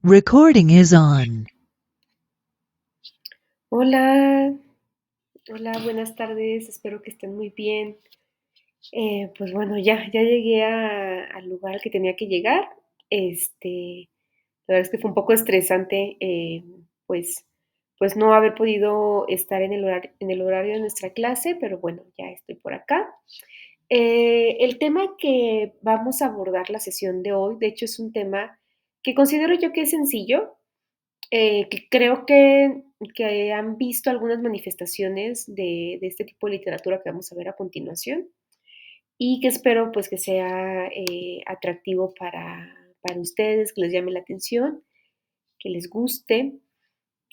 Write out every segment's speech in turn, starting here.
Recording is on. Hola, hola, buenas tardes, espero que estén muy bien. Pues bueno, ya llegué al lugar al que tenía que llegar. La verdad es que fue un poco estresante, pues, pues no haber podido estar en el horario de nuestra clase, pero bueno, ya estoy por acá. El tema que vamos a abordar la sesión de hoy, de hecho, es un tema que considero yo que es sencillo, que creo que han visto algunas manifestaciones de este tipo de literatura que vamos a ver a continuación, y que espero, pues, que sea, atractivo para ustedes, que les llame la atención, que les guste.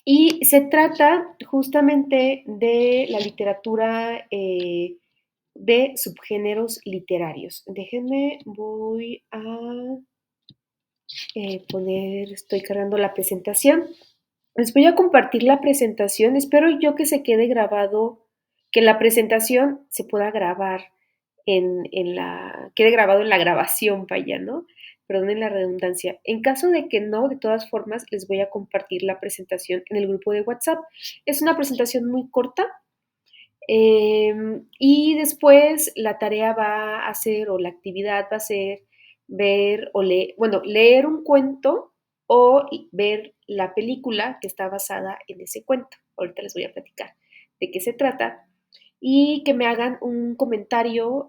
Y se trata justamente de la literatura, de subgéneros literarios. Déjenme, voy a, estoy cargando la presentación. Les voy a compartir la presentación. Espero yo que se quede grabado, que la presentación se pueda grabar quede grabado en la grabación, vaya, ¿no? Perdonen la redundancia. En caso de que no, de todas formas, les voy a compartir la presentación en el grupo de WhatsApp. Es una presentación muy corta, y después la tarea va a ser, o la actividad va a ser ver o leer, bueno, leer un cuento o ver la película que está basada en ese cuento. Ahorita les voy a platicar de qué se trata y que me hagan un comentario,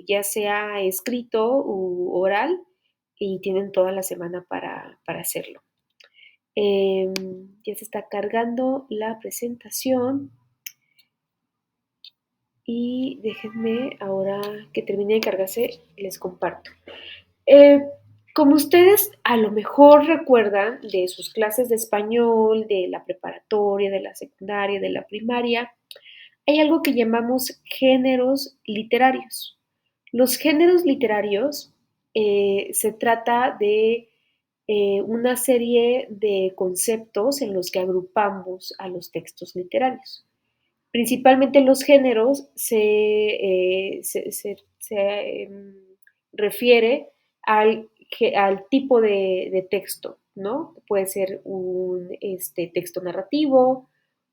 ya sea escrito u oral, y tienen toda la semana para hacerlo. Em, ya se está cargando la presentación. Y déjenme, ahora que termine de cargarse, les comparto. Eh, Como ustedes a lo mejor recuerdan de sus clases de español, de la preparatoria, de la secundaria, de la primaria, hay algo que llamamos géneros literarios. Los géneros literarios, se trata de una serie de conceptos en los que agrupamos a los textos literarios. Principalmente los géneros refiere al tipo de texto, ¿no? Puede ser un texto narrativo,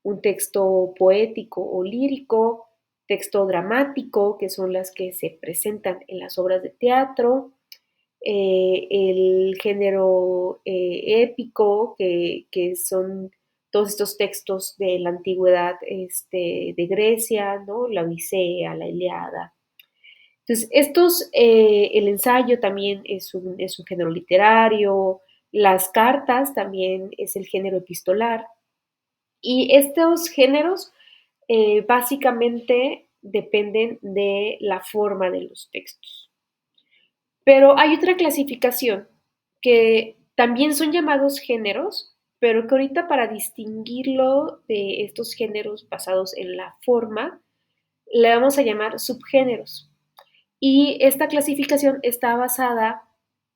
un texto poético o lírico, texto dramático, que son las que se presentan en las obras de teatro, el género épico, que son todos estos textos de la antigüedad, de Grecia, ¿no? La Odisea, la Ilíada. Entonces, el ensayo también es un género literario, las cartas también es el género epistolar, y estos géneros básicamente dependen de la forma de los textos. Pero hay otra clasificación que también son llamados géneros, pero que ahorita, para distinguirlo de estos géneros basados en la forma, le vamos a llamar subgéneros. Y esta clasificación está basada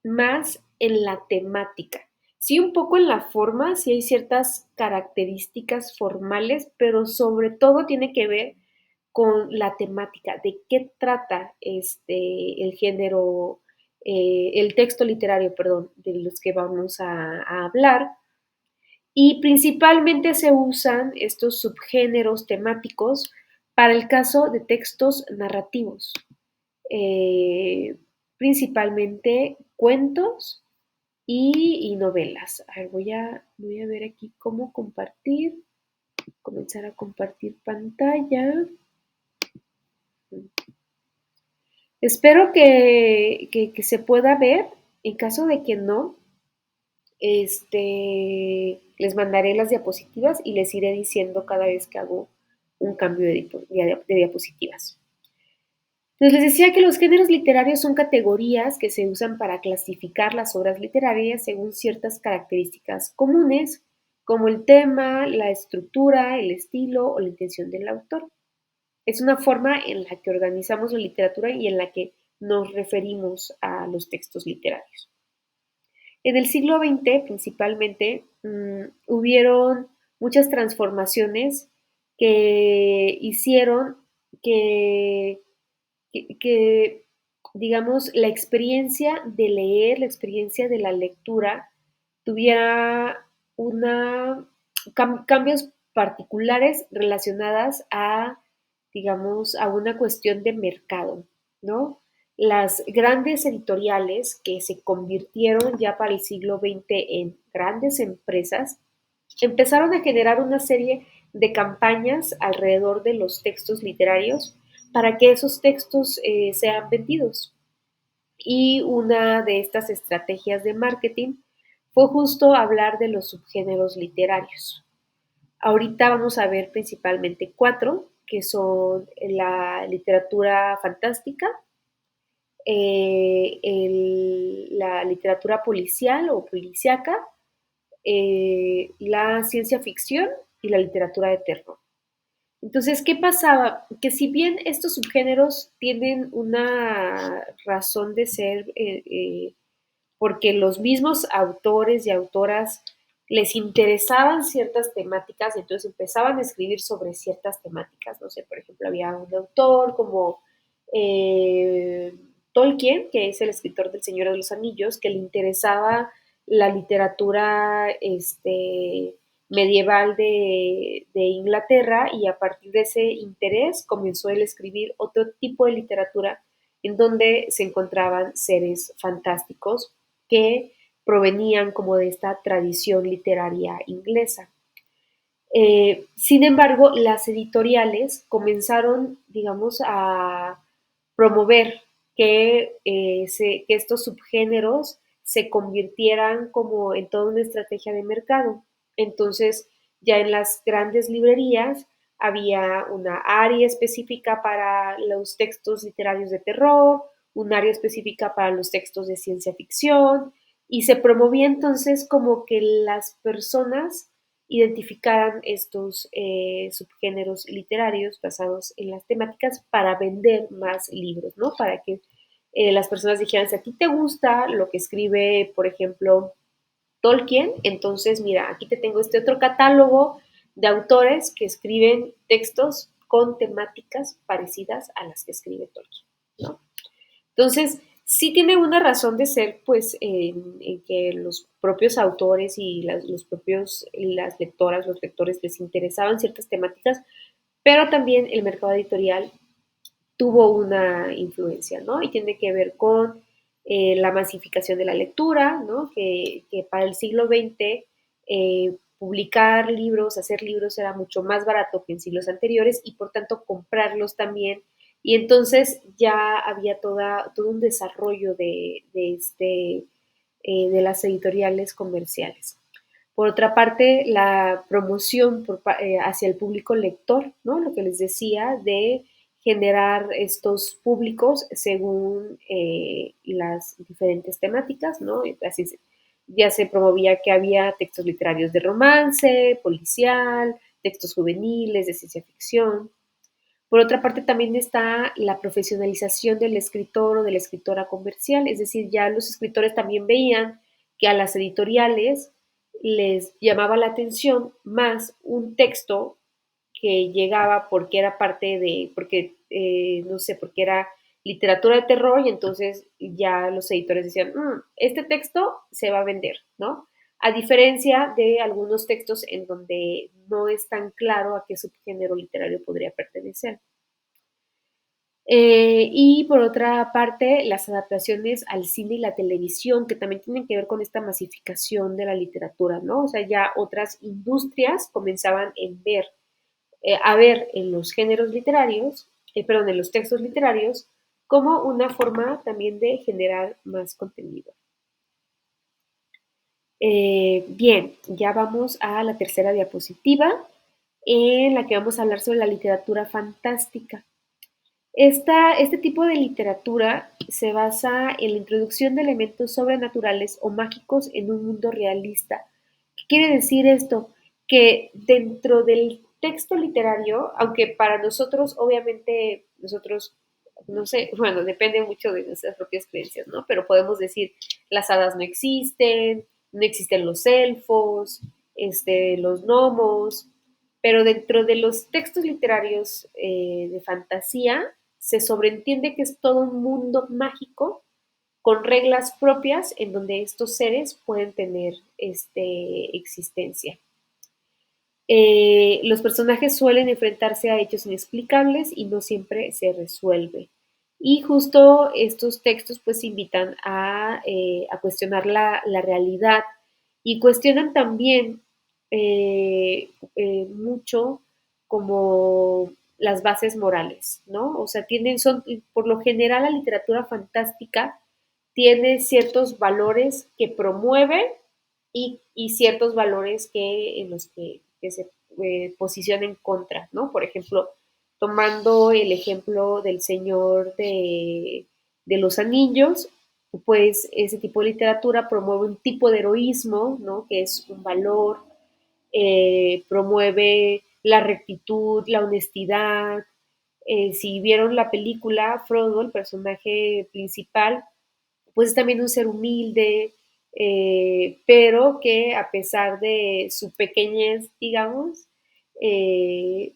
más en la temática. Sí, un poco en la forma, sí hay ciertas características formales, pero sobre todo tiene que ver con la temática, de qué trata el género, el texto literario, perdón, de los que vamos a hablar. Y principalmente se usan estos subgéneros temáticos para el caso de textos narrativos, eh, principalmente cuentos y novelas. A ver, voy a ver aquí cómo comenzar a compartir pantalla. Espero que se pueda ver. En caso de que no, les mandaré las diapositivas y les iré diciendo cada vez que hago un cambio de diapositivas. Entonces, les decía que los géneros literarios son categorías que se usan para clasificar las obras literarias según ciertas características comunes, como el tema, la estructura, el estilo o la intención del autor. Es una forma en la que organizamos la literatura y en la que nos referimos a los textos literarios. En el siglo XX, principalmente, hubieron muchas transformaciones que hicieron que, que, digamos, la experiencia de leer, la experiencia de la lectura, tuviera una cambios particulares relacionadas a, digamos, a una cuestión de mercado, ¿no? Las grandes editoriales que se convirtieron ya para el siglo XX en grandes empresas empezaron a generar una serie de campañas alrededor de los textos literarios para que esos textos sean vendidos. Y una de estas estrategias de marketing fue justo hablar de los subgéneros literarios. Ahorita vamos a ver principalmente cuatro, que son la literatura fantástica, la literatura policial o policíaca, la ciencia ficción y la literatura de terror. Entonces, ¿qué pasaba? Que si bien estos subgéneros tienen una razón de ser, porque los mismos autores y autoras les interesaban ciertas temáticas, entonces empezaban a escribir sobre ciertas temáticas. No sé, por ejemplo, había un autor como eh, Tolkien, que es el escritor del Señor de los Anillos, que le interesaba la literatura medieval de Inglaterra, y a partir de ese interés comenzó él a escribir otro tipo de literatura en donde se encontraban seres fantásticos que provenían como de esta tradición literaria inglesa. Sin embargo, las editoriales comenzaron, digamos, a promover que estos subgéneros se convirtieran como en toda una estrategia de mercado. Entonces, ya en las grandes librerías había una área específica para los textos literarios de terror, un área específica para los textos de ciencia ficción, y se promovía entonces como que las personas identificaran estos subgéneros literarios basados en las temáticas para vender más libros, ¿no? Para que las personas dijeran, si a ti te gusta lo que escribe, por ejemplo, Tolkien, entonces mira, aquí te tengo este otro catálogo de autores que escriben textos con temáticas parecidas a las que escribe Tolkien, ¿no? Entonces, sí tiene una razón de ser, pues, en que los propios autores y las lectoras, los lectores les interesaban ciertas temáticas, pero también el mercado editorial tuvo una influencia, ¿no? Y tiene que ver con la masificación de la lectura, ¿no? Que para el siglo XX publicar libros, hacer libros era mucho más barato que en siglos anteriores, y por tanto comprarlos también. Y entonces ya había todo un desarrollo de las editoriales comerciales. Por otra parte, la promoción hacia el público lector, ¿no? Lo que les decía de generar estos públicos según las diferentes temáticas, ¿no? Así ya se promovía que había textos literarios de romance, policial, textos juveniles, de ciencia ficción. Por otra parte, también está la profesionalización del escritor o de la escritora comercial, es decir, ya los escritores también veían que a las editoriales les llamaba la atención más un texto que llegaba porque era no sé, porque era literatura de terror, y entonces ya los editores decían, este texto se va a vender, ¿no? A diferencia de algunos textos en donde no es tan claro a qué subgénero literario podría pertenecer. Y por otra parte, las adaptaciones al cine y la televisión, que también tienen que ver con esta masificación de la literatura, ¿no? O sea, ya otras industrias comenzaban a ver en los géneros literarios, perdón, en los textos literarios, como una forma también de generar más contenido. Bien, ya vamos a la tercera diapositiva, en la que vamos a hablar sobre la literatura fantástica. Este tipo de literatura se basa en la introducción de elementos sobrenaturales o mágicos en un mundo realista. ¿Qué quiere decir esto? Que dentro del texto literario, aunque para nosotros, obviamente, no sé, bueno, depende mucho de nuestras propias creencias, ¿no? Pero podemos decir, las hadas no existen los elfos, los gnomos, pero dentro de los textos literarios de fantasía se sobreentiende que es todo un mundo mágico con reglas propias en donde estos seres pueden tener existencia. Los personajes suelen enfrentarse a hechos inexplicables y no siempre se resuelve. Y justo estos textos pues invitan a cuestionar la realidad y cuestionan también mucho como las bases morales, ¿no? O sea, por lo general la literatura fantástica tiene ciertos valores que promueve y ciertos valores en los que se posiciona en contra, ¿no? Por ejemplo, tomando el ejemplo del Señor de los Anillos, pues ese tipo de literatura promueve un tipo de heroísmo, ¿no? Que es un valor, promueve la rectitud, la honestidad. Si vieron la película, Frodo, el personaje principal, pues es también un ser humilde, pero que a pesar de su pequeñez, digamos, eh,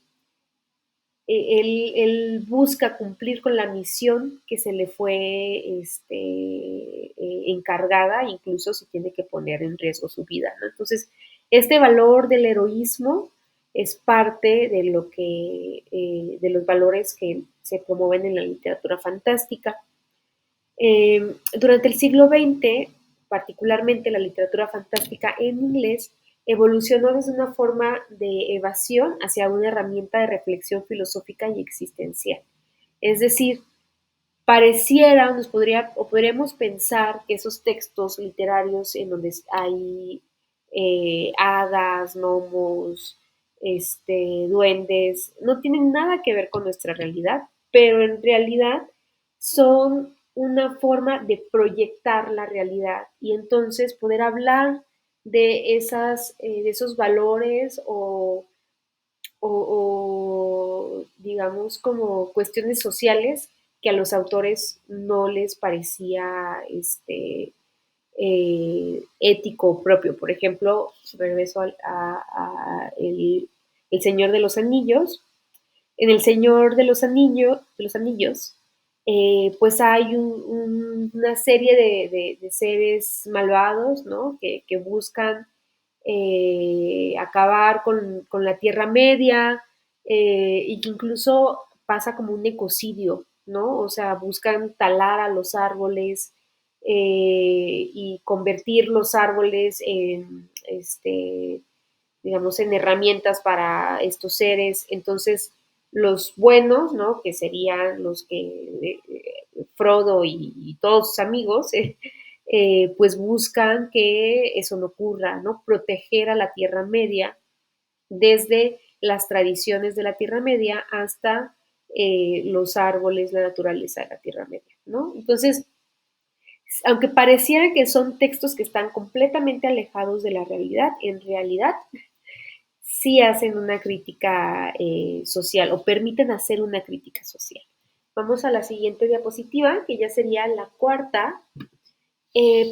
él busca cumplir con la misión que se le fue encargada, incluso si tiene que poner en riesgo su vida, ¿no? Entonces, este valor del heroísmo es parte de de los valores que se promueven en la literatura fantástica. Durante el siglo XX, particularmente la literatura fantástica en inglés, evolucionó desde una forma de evasión hacia una herramienta de reflexión filosófica y existencial. Es decir, podríamos pensar que esos textos literarios en donde hay hadas, gnomos, duendes, no tienen nada que ver con nuestra realidad, pero en realidad son una forma de proyectar la realidad y entonces poder hablar de esos valores o, digamos como cuestiones sociales que a los autores no les parecía ético propio. Por ejemplo, regreso a el Señor de los Anillos. En El Señor de los Anillos, pues hay una serie de seres malvados, ¿no? Que buscan acabar con la Tierra Media y que incluso pasa como un ecocidio, ¿no? O sea, buscan talar a los árboles y convertir los árboles en, digamos, en herramientas para estos seres. Entonces, los buenos, ¿no? Que serían los que Frodo y todos sus amigos, pues buscan que eso no ocurra, ¿no? Proteger a la Tierra Media desde las tradiciones de la Tierra Media hasta los árboles, la naturaleza de la Tierra Media, ¿no? Entonces, aunque pareciera que son textos que están completamente alejados de la realidad, en realidad sí hacen una crítica social o permiten hacer una crítica social. Vamos a la siguiente diapositiva, que ya sería la cuarta,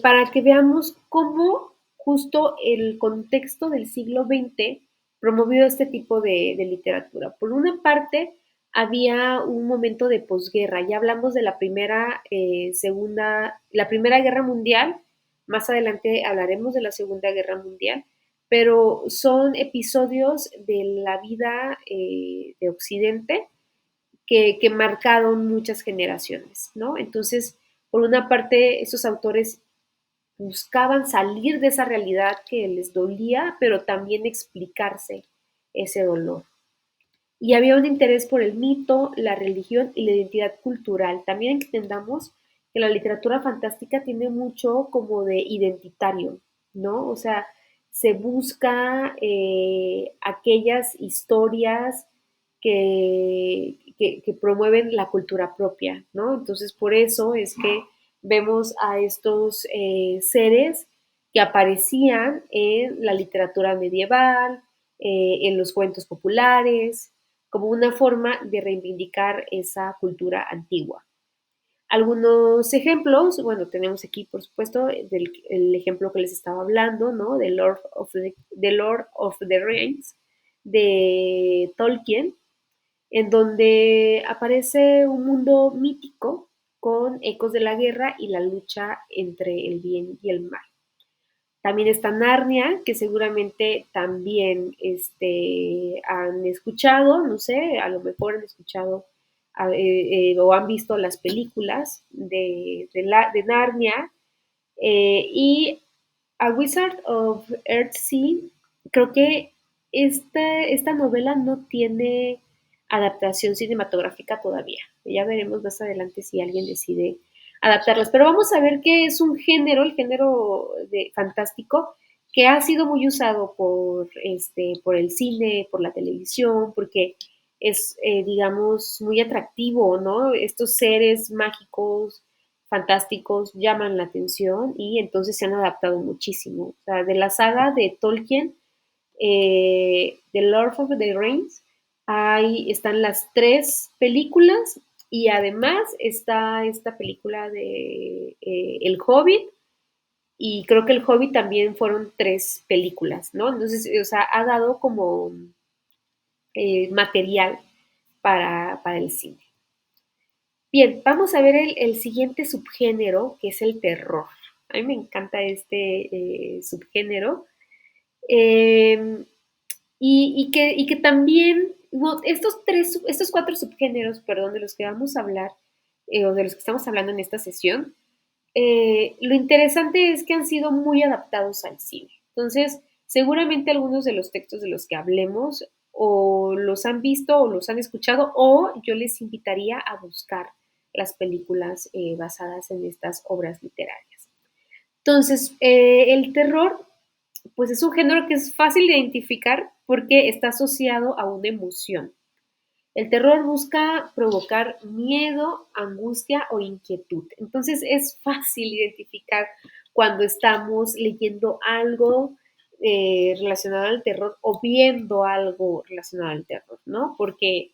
para que veamos cómo justo el contexto del siglo XX promovió este tipo de literatura. Por una parte, había un momento de posguerra. Ya hablamos de la Primera Guerra Mundial. Más adelante hablaremos de la Segunda Guerra Mundial, pero son episodios de la vida de Occidente que marcaron muchas generaciones, ¿no? Entonces, por una parte, esos autores buscaban salir de esa realidad que les dolía, pero también explicarse ese dolor. Y había un interés por el mito, la religión y la identidad cultural. También entendamos que la literatura fantástica tiene mucho como de identitario, ¿no? O sea, se busca aquellas historias que promueven la cultura propia, ¿no? Entonces, por eso es que vemos a estos seres que aparecían en la literatura medieval, en los cuentos populares, como una forma de reivindicar esa cultura antigua. Algunos ejemplos, bueno, tenemos aquí, por supuesto, el ejemplo que les estaba hablando, ¿no? The Lord of the Rings, de Tolkien, en donde aparece un mundo mítico con ecos de la guerra y la lucha entre el bien y el mal. También está Narnia, que seguramente también han escuchado, no sé, a lo mejor han escuchado o han visto las películas de Narnia. Y A Wizard of Earthsea, creo que esta novela no tiene adaptación cinematográfica todavía. Ya veremos más adelante si alguien decide adaptarlas. Pero vamos a ver que es un género, el género de fantástico, que ha sido muy usado por el cine, por la televisión, porque es, digamos, muy atractivo, ¿no? Estos seres mágicos, fantásticos, llaman la atención y entonces se han adaptado muchísimo. O sea, de la saga de Tolkien, The Lord of the Rings, ahí están las 3 películas y además está esta película de El Hobbit y creo que El Hobbit también fueron 3 películas, ¿no? Entonces, o sea, ha dado como material para el cine. Bien, vamos a ver el siguiente subgénero, que es el terror. A mí me encanta este subgénero. Eh, y que también, no, estos 4 subgéneros, perdón, de los que vamos a hablar, o de los que estamos hablando en esta sesión, lo interesante es que han sido muy adaptados al cine. Entonces, seguramente algunos de los textos de los que hablemos o los han visto o los han escuchado o yo les invitaría a buscar las películas basadas en estas obras literarias. Entonces, el terror, pues es un género que es fácil de identificar porque está asociado a una emoción. El terror busca provocar miedo, angustia o inquietud. Entonces es fácil identificar cuando estamos leyendo algo relacionado al terror o viendo algo relacionado al terror, ¿no? Porque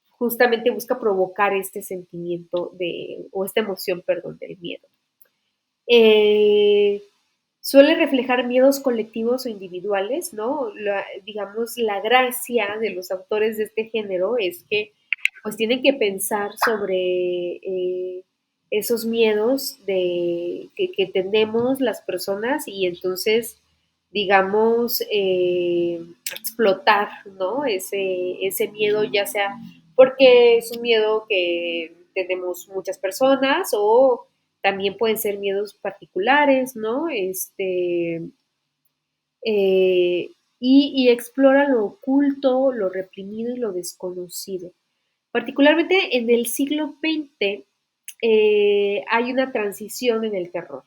justamente busca provocar este sentimiento o esta emoción, perdón, del miedo. Eh, Suele reflejar miedos colectivos o individuales, ¿no? Digamos, la gracia de los autores de este género es que pues tienen que pensar sobre esos miedos que tenemos las personas y entonces, digamos, explotar, ¿no? Ese miedo, ya sea porque es un miedo que tenemos muchas personas o también pueden ser miedos particulares, ¿no? Y explora lo oculto, lo reprimido y lo desconocido. Particularmente en el siglo XX hay una transición en el terror.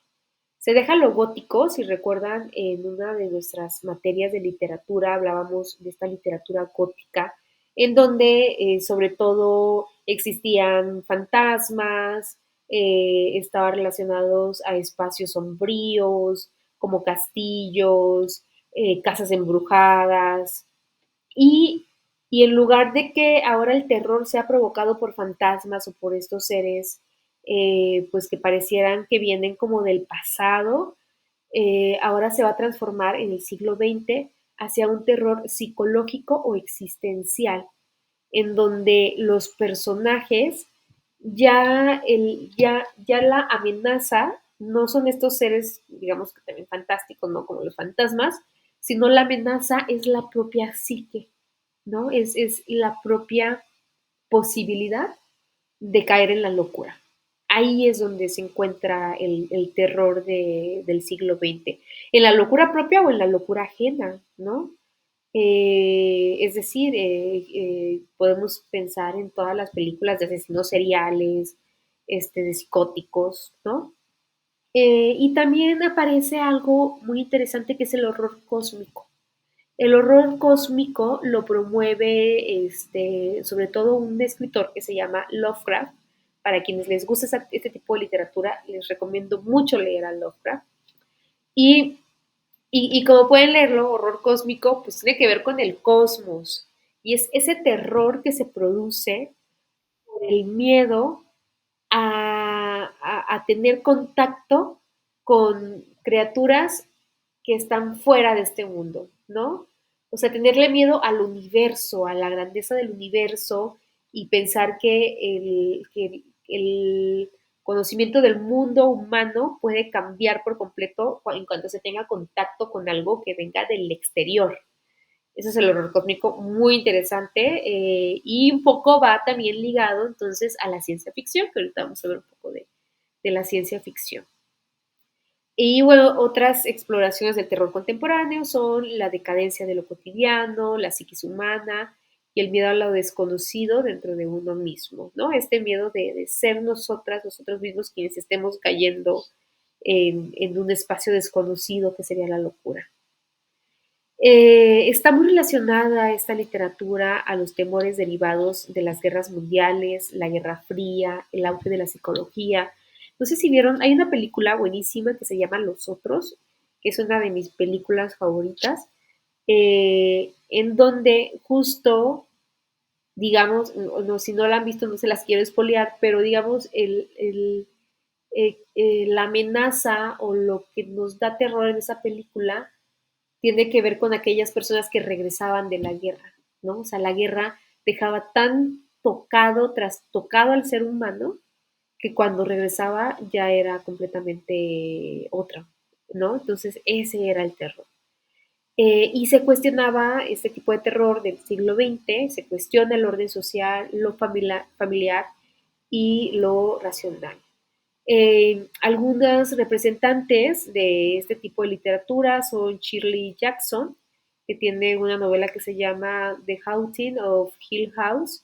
Se deja lo gótico, si recuerdan, en una de nuestras materias de literatura hablábamos de esta literatura gótica, en donde sobre todo existían fantasmas, estaban relacionados a espacios sombríos, como castillos, casas embrujadas, y, y en lugar de que ahora el terror sea provocado por fantasmas o por estos seres, pues que parecieran que vienen como del pasado, ahora se va a transformar en el siglo XX hacia un terror psicológico o existencial, en donde los personajes ya la amenaza no son estos seres, digamos que también fantásticos, ¿no? Como los fantasmas, sino la amenaza es la propia psique, ¿no? Es la propia posibilidad de caer en la locura. Ahí es donde se encuentra el terror del siglo XX. En la locura propia o en la locura ajena, ¿no? Es decir, podemos pensar en todas las películas de asesinos seriales, de psicóticos, ¿no? Y también aparece algo muy interesante que es el horror cósmico. El horror cósmico lo promueve sobre todo un escritor que se llama Lovecraft. Para quienes les gusta este tipo de literatura, les recomiendo mucho leer a Lovecraft. Y, y como pueden leerlo, horror cósmico, pues tiene que ver con el cosmos. Y es ese terror que se produce por el miedo a tener contacto con criaturas que están fuera de este mundo, ¿no? O sea, tenerle miedo al universo, a la grandeza del universo y pensar que conocimiento del mundo humano puede cambiar por completo en cuanto se tenga contacto con algo que venga del exterior. Ese es el horror cósmico, muy interesante, y un poco va también ligado entonces a la ciencia ficción, que ahorita vamos a ver un poco de la ciencia ficción. Y bueno, otras exploraciones del terror contemporáneo son la decadencia de lo cotidiano, la psiquis humana y el miedo a lo desconocido dentro de uno mismo, ¿no? Este miedo de ser nosotros mismos quienes estemos cayendo en un espacio desconocido que sería la locura. Está muy relacionada esta literatura a los temores derivados de las guerras mundiales, la Guerra Fría, el auge de la psicología. No sé si vieron, hay una película buenísima que se llama Los Otros, que es una de mis películas favoritas, en donde justo, digamos, no, si no la han visto no se las quiero espolear, pero digamos, la amenaza o lo que nos da terror en esa película tiene que ver con aquellas personas que regresaban de la guerra, ¿no? O sea, la guerra dejaba tan trastocado al ser humano, que cuando regresaba ya era completamente otra, ¿no? Entonces ese era el terror. Y se cuestionaba este tipo de terror del siglo XX, se cuestiona el orden social, lo familiar y lo racional. Algunas representantes de este tipo de literatura son Shirley Jackson, que tiene una novela que se llama The Haunting of Hill House,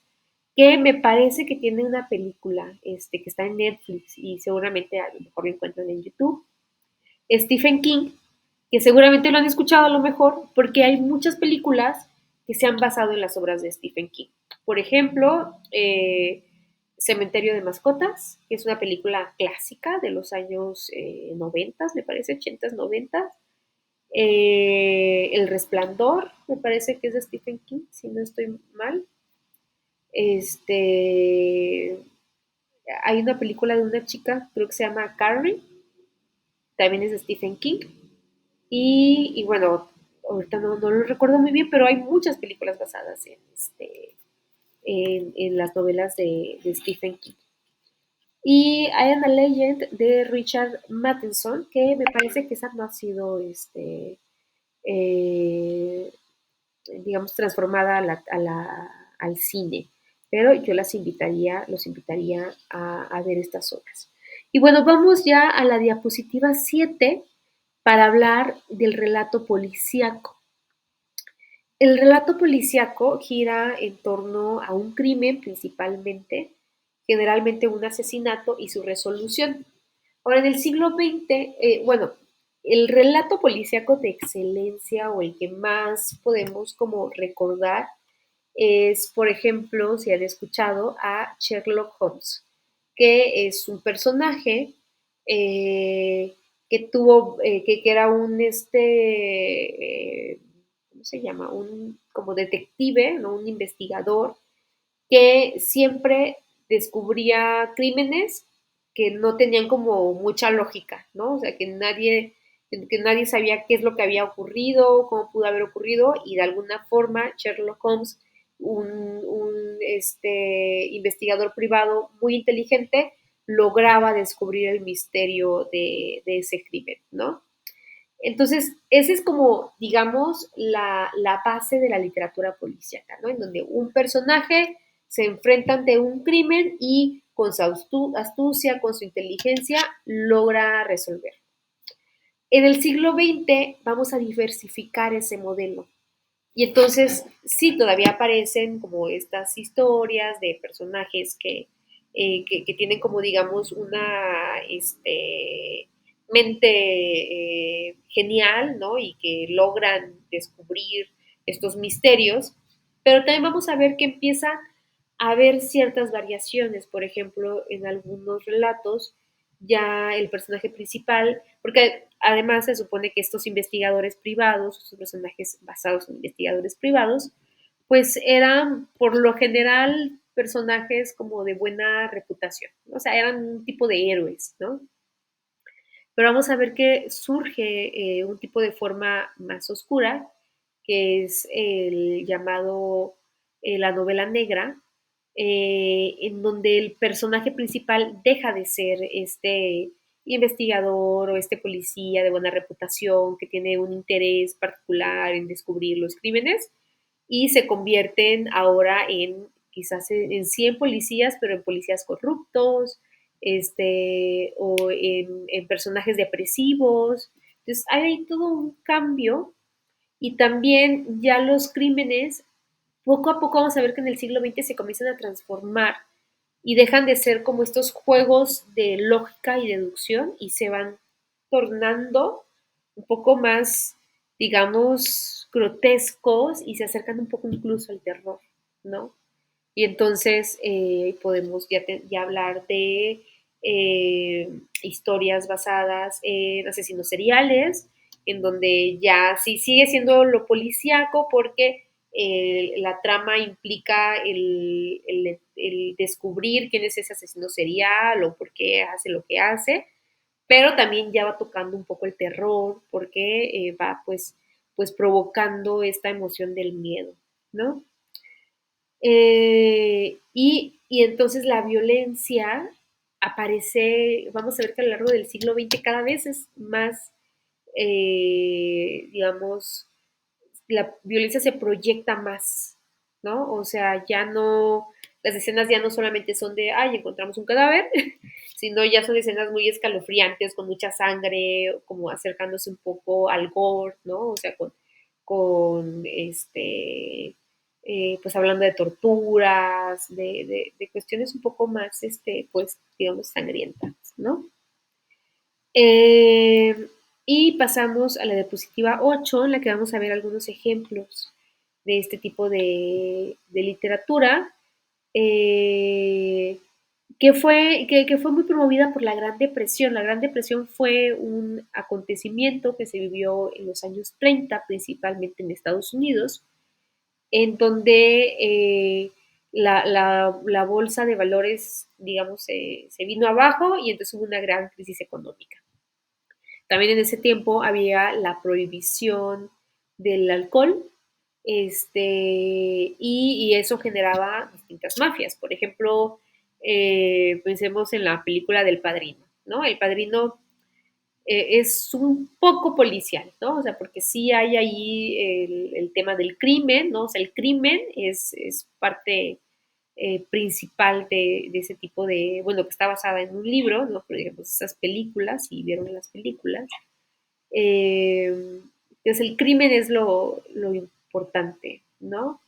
que me parece que tiene una película que está en Netflix y seguramente a lo mejor lo encuentran en YouTube. Stephen King, que seguramente lo han escuchado a lo mejor, porque hay muchas películas que se han basado en las obras de Stephen King. Por ejemplo, Cementerio de Mascotas, que es una película clásica de los años 90, me parece, 80, 90. El Resplandor, me parece que es de Stephen King, si no estoy mal. Este, Hay una película de una chica, creo que se llama Carrie, también es de Stephen King. Y bueno, ahorita no lo recuerdo muy bien, pero hay muchas películas basadas en las novelas de Stephen King. Y I Am a Legend de Richard Matheson, que me parece que esa no ha sido, eh, digamos, transformada al cine. Pero yo los invitaría a ver estas obras. Y bueno, vamos ya a la diapositiva 7 para hablar del relato policíaco. El relato policíaco gira en torno a un crimen principalmente, generalmente un asesinato y su resolución. Ahora, en el siglo XX, bueno, el relato policíaco de excelencia o el que más podemos como recordar es, por ejemplo, si han escuchado a Sherlock Holmes, que es un personaje que era ¿cómo se llama? Un como detective, ¿no? Un investigador que siempre descubría crímenes que no tenían como mucha lógica, ¿no? O sea, que nadie sabía qué es lo que había ocurrido, cómo pudo haber ocurrido, y de alguna forma Sherlock Holmes, un investigador privado muy inteligente, lograba descubrir el misterio de ese crimen, ¿no? Entonces, esa es como, digamos, la base de la literatura policíaca, ¿no? En donde un personaje se enfrenta ante un crimen y con su astucia, con su inteligencia, logra resolver. En el siglo XX vamos a diversificar ese modelo. Y entonces, sí, todavía aparecen como estas historias de personajes que tienen como, digamos, una mente genial, ¿no? Y que logran descubrir estos misterios, pero también vamos a ver que empiezan a haber ciertas variaciones. Por ejemplo, en algunos relatos ya el personaje principal, porque además se supone que estos investigadores privados, estos personajes basados en investigadores privados, pues eran por lo general personajes como de buena reputación, ¿no? O sea, eran un tipo de héroes, ¿no? Pero vamos a ver que surge un tipo de forma más oscura, que es el llamado la novela negra, en donde el personaje principal deja de ser este investigador o este policía de buena reputación que tiene un interés particular en descubrir los crímenes y se convierten ahora en quizás en 100 policías, pero en policías corruptos, o en personajes depresivos. Entonces hay ahí todo un cambio y también ya los crímenes, poco a poco vamos a ver que en el siglo XX se comienzan a transformar y dejan de ser como estos juegos de lógica y deducción y se van tornando un poco más, digamos, grotescos y se acercan un poco incluso al terror, ¿no? Y entonces podemos ya hablar de eh, historias basadas en asesinos seriales, en donde ya sí sigue siendo lo policíaco porque la trama implica el descubrir quién es ese asesino serial o por qué hace lo que hace, pero también ya va tocando un poco el terror porque va pues provocando esta emoción del miedo, ¿no? Y entonces la violencia aparece, vamos a ver que a lo largo del siglo XX cada vez es más, digamos, la violencia se proyecta más, ¿no? O sea, ya no, las escenas ya no solamente son de, ay, encontramos un cadáver, sino ya son escenas muy escalofriantes, con mucha sangre, como acercándose un poco al gore, ¿no? O sea, pues hablando de torturas, de cuestiones un poco más, pues, digamos, sangrientas, ¿no? Eh, y pasamos a la diapositiva 8, en la que vamos a ver algunos ejemplos de este tipo de literatura, eh, que fue muy promovida por la Gran Depresión. La Gran Depresión fue un acontecimiento que se vivió en los años 30, principalmente en Estados Unidos, en donde la bolsa de valores, digamos, se vino abajo y entonces hubo una gran crisis económica. También en ese tiempo había la prohibición del alcohol, y eso generaba distintas mafias. Por ejemplo, pensemos en la película del Padrino, ¿no? El Padrino es un poco policial, ¿no? O sea, porque sí hay ahí el tema del crimen, ¿no? O sea, el crimen es parte principal de ese tipo de, bueno, que está basada en un libro, ¿no? Pero digamos, esas películas, si vieron las películas, entonces el crimen es lo importante, ¿no?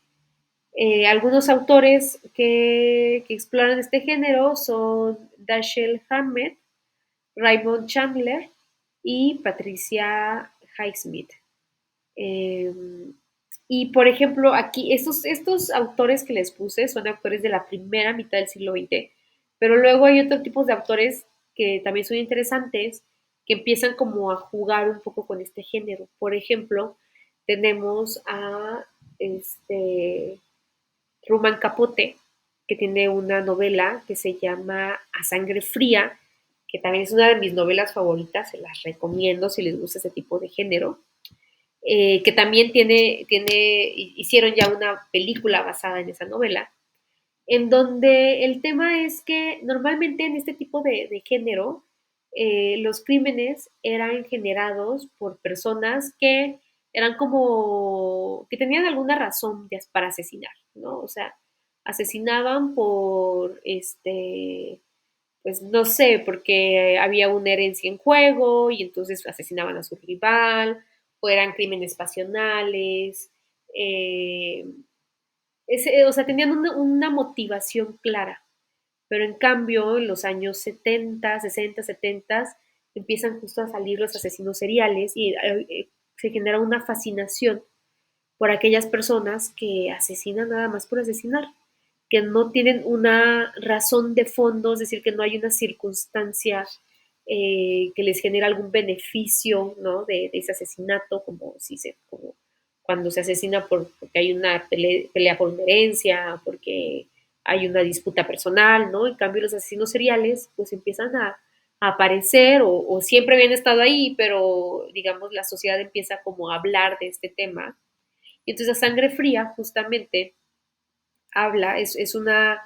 Algunos autores que exploran este género son Dashiell Hammett, Raymond Chandler y Patricia Highsmith. Eh, y por ejemplo, aquí estos autores que les puse son autores de la primera mitad del siglo XX, pero luego hay otro tipo de autores que también son interesantes, que empiezan como a jugar un poco con este género. Por ejemplo, tenemos a Truman Capote, que tiene una novela que se llama A Sangre Fría, que también es una de mis novelas favoritas, se las recomiendo si les gusta ese tipo de género, que también hicieron ya una película basada en esa novela, en donde el tema es que normalmente en este tipo de género, los crímenes eran generados por personas que eran como, que tenían alguna razón para asesinar, ¿no? O sea, asesinaban por, pues no sé, porque había una herencia en juego y entonces asesinaban a su rival, o eran crímenes pasionales, eh, o sea, tenían una motivación clara, pero en cambio en los años 70, 60, 70 empiezan justo a salir los asesinos seriales y se genera una fascinación por aquellas personas que asesinan nada más por asesinar, que no tienen una razón de fondo, es decir, que no hay una circunstancia que les genera algún beneficio, ¿no? De ese asesinato, como cuando se asesina porque hay una pelea por una herencia, porque hay una disputa personal, ¿no? En cambio, los asesinos seriales, pues empiezan a aparecer o siempre habían estado ahí, pero digamos la sociedad empieza como a hablar de este tema y entonces la sangre fría justamente habla, es una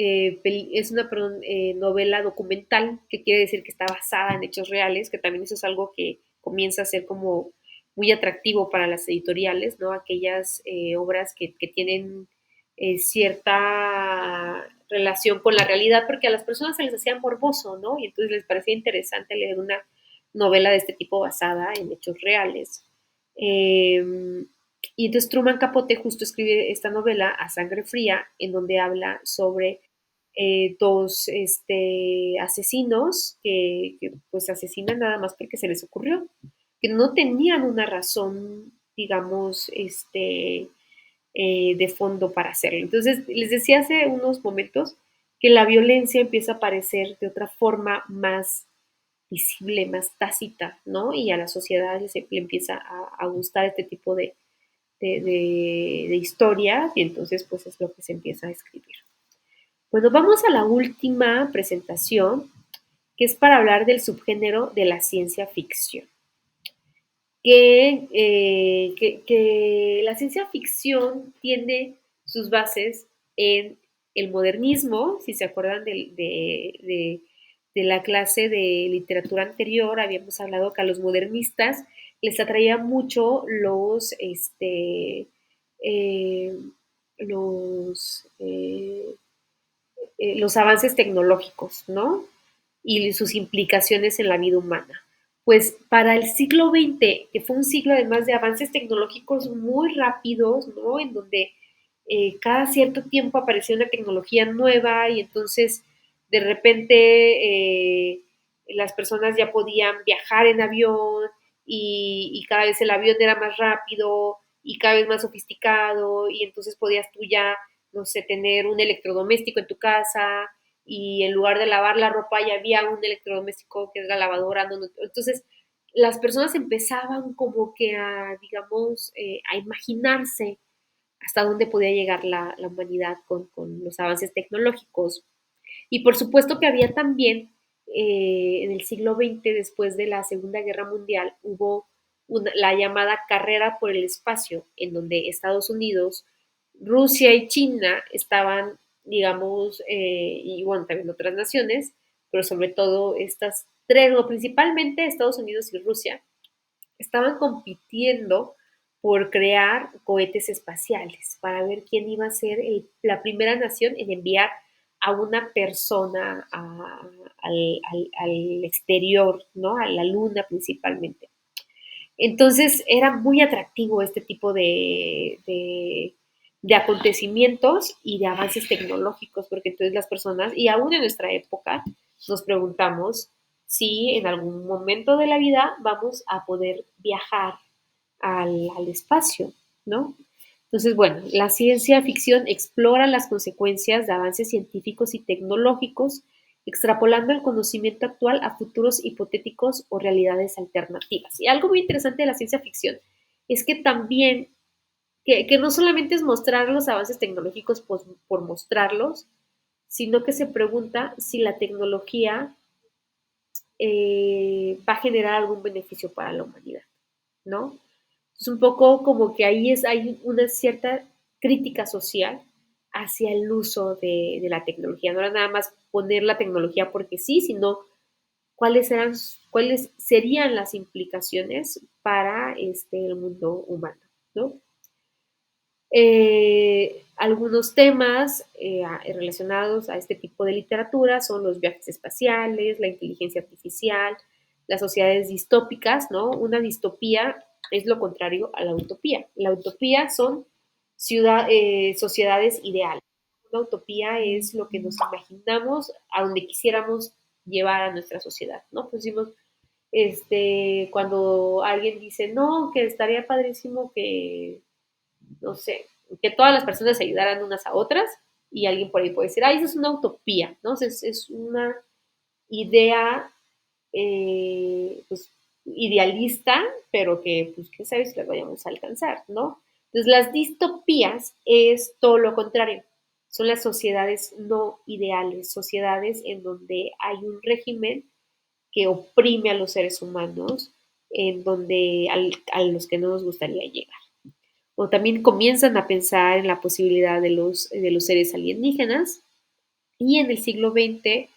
es una perdón, novela documental, que quiere decir que está basada en hechos reales, que también eso es algo que comienza a ser como muy atractivo para las editoriales, ¿no? Aquellas obras que tienen cierta relación con la realidad, porque a las personas se les hacía morboso, ¿no? Y entonces les parecía interesante leer una novela de este tipo basada en hechos reales. Y entonces Truman Capote justo escribe esta novela A Sangre Fría, en donde habla sobre dos asesinos que pues asesinan nada más porque se les ocurrió, que no tenían una razón, digamos, de fondo para hacerlo. Entonces, les decía hace unos momentos que la violencia empieza a aparecer de otra forma más visible, más tácita, ¿no? Y a la sociedad le empieza a gustar este tipo de historias y entonces pues es lo que se empieza a escribir. Bueno, vamos a la última presentación, que es para hablar del subgénero de la ciencia ficción. Que la ciencia ficción tiene sus bases en el modernismo, si se acuerdan de la clase de literatura anterior, habíamos hablado que a los modernistas les atraía mucho eh, los, eh, los avances tecnológicos, ¿no? Y sus implicaciones en la vida humana. Pues para el siglo XX, que fue un siglo además de avances tecnológicos muy rápidos, ¿no? En donde cada cierto tiempo aparecía una tecnología nueva y entonces de repente las personas ya podían viajar en avión y cada vez el avión era más rápido y cada vez más sofisticado y entonces podías tú ya, no sé, tener un electrodoméstico en tu casa y en lugar de lavar la ropa ya había un electrodoméstico que es la lavadora. ¿No? Entonces las personas empezaban como que a, digamos, a imaginarse hasta dónde podía llegar la humanidad con los avances tecnológicos. Y por supuesto que había también en el siglo XX, después de la Segunda Guerra Mundial, hubo la llamada carrera por el espacio, en donde Estados Unidos, Rusia y China estaban, digamos, y bueno, también otras naciones, pero sobre todo estas tres, o principalmente Estados Unidos y Rusia, estaban compitiendo por crear cohetes espaciales para ver quién iba a ser la primera nación en enviar a una persona al exterior, ¿no? A la luna principalmente. Entonces era muy atractivo este tipo de acontecimientos y de avances tecnológicos, porque entonces las personas, y aún en nuestra época, nos preguntamos si en algún momento de la vida vamos a poder viajar al espacio, ¿no? Entonces, bueno, la ciencia ficción explora las consecuencias de avances científicos y tecnológicos, extrapolando el conocimiento actual a futuros hipotéticos o realidades alternativas. Y algo muy interesante de la ciencia ficción es que también, que no solamente es mostrar los avances tecnológicos por mostrarlos, sino que se pregunta si la tecnología va a generar algún beneficio para la humanidad, ¿no? Es un poco como que hay una cierta crítica social hacia el uso de la tecnología. No era nada más poner la tecnología porque sí, sino cuáles serían las implicaciones para el mundo humano, ¿no? Algunos temas relacionados a este tipo de literatura son los viajes espaciales, la inteligencia artificial, las sociedades distópicas, ¿no? Una distopía es lo contrario a la utopía. La utopía son sociedades ideales. Una utopía es lo que nos imaginamos a donde quisiéramos llevar a nuestra sociedad, ¿no? Pues decimos, cuando alguien dice, no, que estaría padrísimo que no sé, que todas las personas se ayudaran unas a otras y alguien por ahí puede decir, ay, eso es una utopía, ¿no? Es una idea, pues, idealista, pero que, pues, quién sabe si las vayamos a alcanzar, ¿no? Entonces, las distopías es todo lo contrario. Son las sociedades no ideales, sociedades en donde hay un régimen que oprime a los seres humanos, en donde a los que no nos gustaría llegar o también comienzan a pensar en la posibilidad de los seres alienígenas. Y en el siglo XX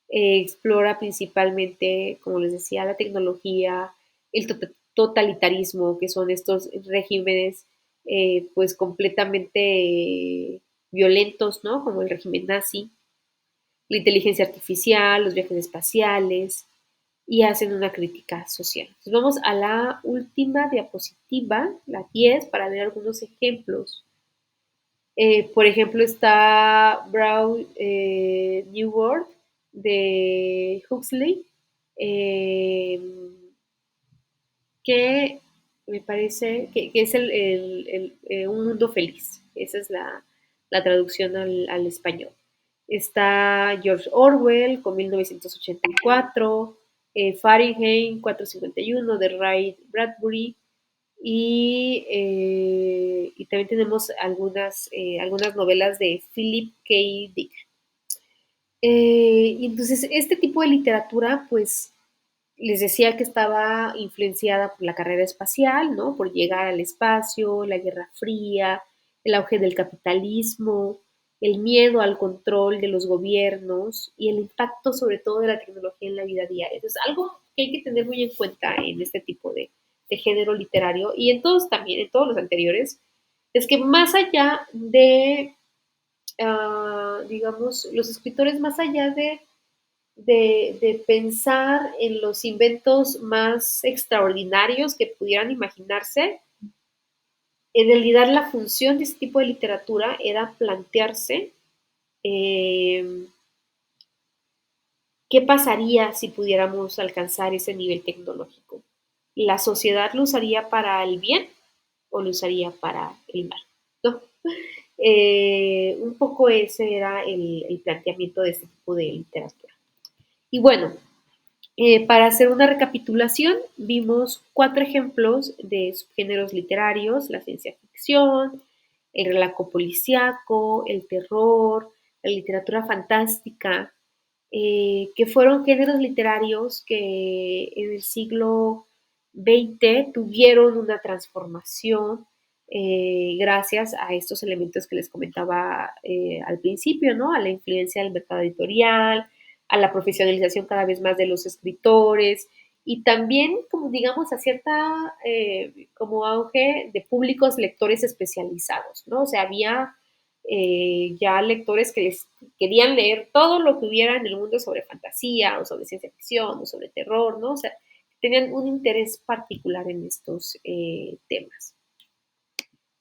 explora principalmente, como les decía, la tecnología, el totalitarismo, que son estos regímenes pues completamente violentos, ¿no? Como el régimen nazi, la inteligencia artificial, los viajes espaciales, y hacen una crítica social. Entonces vamos a la última diapositiva, la 10, para ver algunos ejemplos. Por ejemplo, está Brown New World de Huxley, eh, que me parece que es un mundo feliz. Esa es la traducción al español. Está George Orwell con 1984, Fahrenheit 451 de Ray Bradbury, y también tenemos algunas novelas de Philip K. Dick. Y entonces este tipo de literatura, pues les decía que estaba influenciada por la carrera espacial, ¿no? Por llegar al espacio, la Guerra Fría, el auge del capitalismo, el miedo al control de los gobiernos y el impacto sobre todo de la tecnología en la vida diaria. Entonces, algo que hay que tener muy en cuenta en este tipo de género literario y en todos también, en todos los anteriores, es que más allá de, digamos, los escritores más allá de pensar en los inventos más extraordinarios que pudieran imaginarse, en realidad la función de este tipo de literatura era plantearse eh, qué pasaría si pudiéramos alcanzar ese nivel tecnológico. ¿La sociedad lo usaría para el bien o lo usaría para el mal? ¿No? Un poco ese era el planteamiento de este tipo de literatura. Y bueno, para hacer una recapitulación, vimos 4 ejemplos de subgéneros literarios: la ciencia ficción, el relato policíaco, el terror, la literatura fantástica, que fueron géneros literarios que en el siglo XX tuvieron una transformación gracias a estos elementos que les comentaba al principio, ¿no? A la influencia del mercado editorial, a la profesionalización cada vez más de los escritores y también, como digamos, a cierta como auge de públicos lectores especializados, ¿no? O sea, había ya lectores que les querían leer todo lo que hubiera en el mundo sobre fantasía o sobre ciencia ficción o sobre terror, ¿no? O sea, tenían un interés particular en estos temas.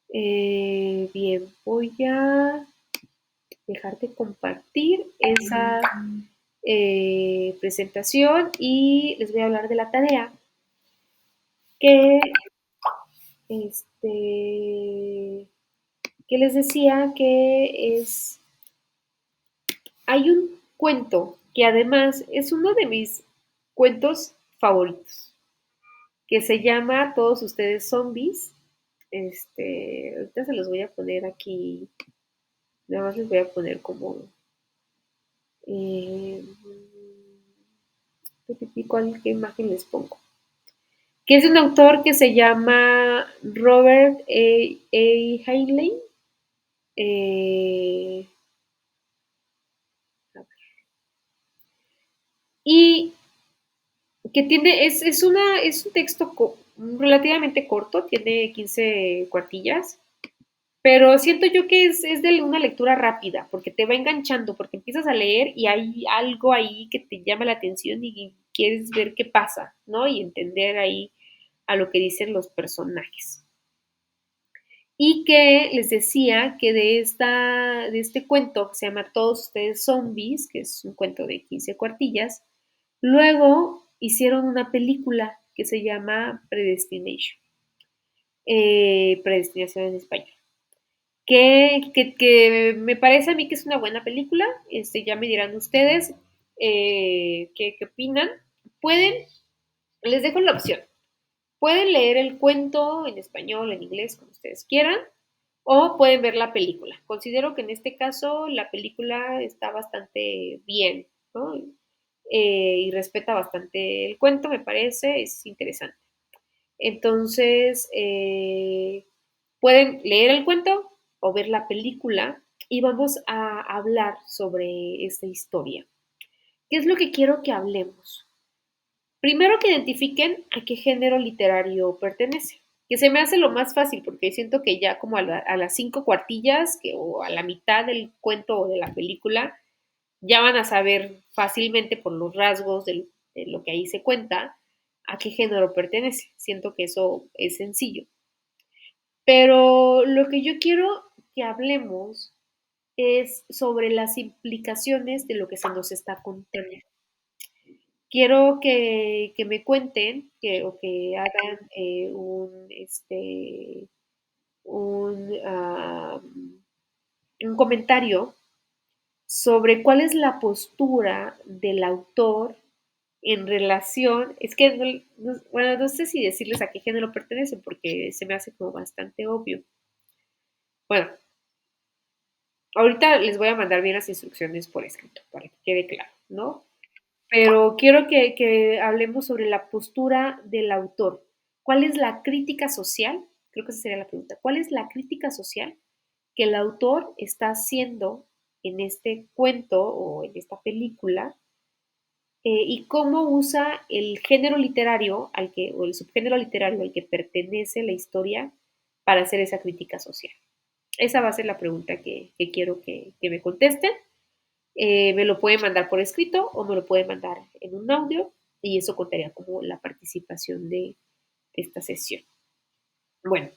Bien, voy a dejar de compartir esa presentación y les voy a hablar de la tarea que, este, que les decía que es, hay un cuento que además es uno de mis cuentos favoritos, que se llama Todos ustedes zombies. Ahorita se los voy a poner aquí, nada más les voy a poner como eh, ¿qué imagen les pongo? Que es de un autor que se llama Robert Heinlein. Eh, y que tiene, es un texto relativamente corto, tiene 15 cuartillas, pero siento yo que es de una lectura rápida, porque te va enganchando, porque empiezas a leer y hay algo ahí que te llama la atención y quieres ver qué pasa, ¿no? Y entender ahí a lo que dicen los personajes. Y que les decía que de este cuento que se llama Todos ustedes zombies, que es un cuento de 15 cuartillas, luego hicieron una película que se llama Predestination, Predestinación en español, que me parece a mí que es una buena película. Ya me dirán ustedes qué opinan. Pueden, les dejo la opción. Pueden leer el cuento en español, en inglés, como ustedes quieran, o pueden ver la película. Considero que en este caso la película está bastante bien, ¿no? Y respeta bastante el cuento, me parece, es interesante. Entonces, pueden leer el cuento o ver la película. y vamos a hablar sobre esta historia. ¿Qué es lo que quiero que hablemos? Primero que identifiquen a qué género literario pertenece, que se me hace lo más fácil porque siento que ya como a las 5 cuartillas o a la mitad del cuento o de la película ya van a saber fácilmente por los rasgos de lo que ahí se cuenta a qué género pertenece. Siento que eso es sencillo. Pero lo que yo quiero que hablemos es sobre las implicaciones de lo que se nos está contando. Quiero que me cuenten o que hagan un, un comentario sobre cuál es la postura del autor en relación, es que, bueno, no sé si decirles a qué género pertenece porque se me hace como bastante obvio. Bueno, ahorita les voy a mandar bien las instrucciones por escrito para que quede claro, ¿no? Pero quiero que hablemos sobre la postura del autor. ¿Cuál es la crítica social? Creo que esa sería la pregunta. ¿Cuál es la crítica social que el autor está haciendo en este cuento o en esta película? Y cómo usa el género literario o el subgénero literario al que pertenece la historia para hacer esa crítica social. Esa va a ser la pregunta que quiero que me contesten. Me lo pueden mandar por escrito o me lo pueden mandar en un audio y eso contaría como la participación de esta sesión. Bueno,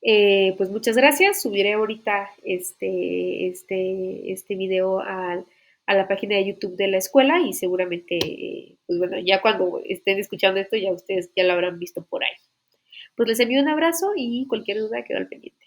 pues muchas gracias. Subiré ahorita este video a la página de YouTube de la escuela y seguramente, pues bueno, ya cuando estén escuchando esto ya ustedes ya lo habrán visto por ahí. Pues les envío un abrazo y cualquier duda quedo al pendiente.